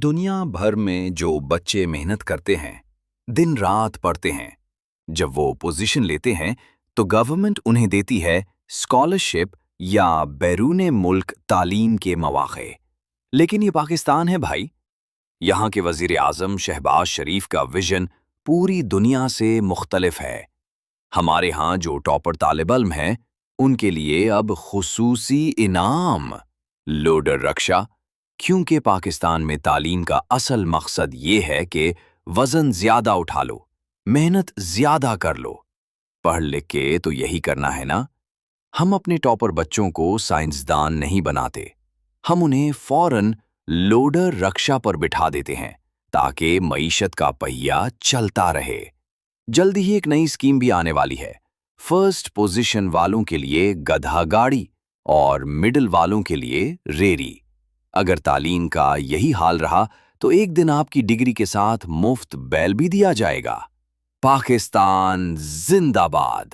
دنیا بھر میں جو بچے محنت کرتے ہیں، دن رات پڑھتے ہیں، جب وہ پوزیشن لیتے ہیں تو گورنمنٹ انہیں دیتی ہے اسکالرشپ یا بیرون ملک تعلیم کے مواقع۔ لیکن یہ پاکستان ہے بھائی۔ یہاں کے وزیر اعظم شہباز شریف کا ویژن پوری دنیا سے مختلف ہے۔ ہمارے ہاں جو ٹاپر طالب علم ہیں، ان کے لیے اب خصوصی انعام لوڈر رکشا، کیونکہ پاکستان میں تعلیم کا اصل مقصد یہ ہے کہ وزن زیادہ اٹھا لو، محنت زیادہ کر لو۔ پڑھ لکھ کے تو یہی کرنا ہے نا۔ ہم اپنے ٹاپر بچوں کو سائنسدان نہیں بناتے، ہم انہیں فوراً لوڈر رکشا پر بٹھا دیتے ہیں تاکہ معیشت کا پہیہ چلتا رہے۔ جلدی ہی ایک نئی اسکیم بھی آنے والی ہے، فرسٹ پوزیشن والوں کے لیے گدھا گاڑی اور مڈل والوں کے لیے ریری۔ اگر تعلیم کا یہی حال رہا تو ایک دن آپ کی ڈگری کے ساتھ مفت بیل بھی دیا جائے گا۔ پاکستان زندہ باد۔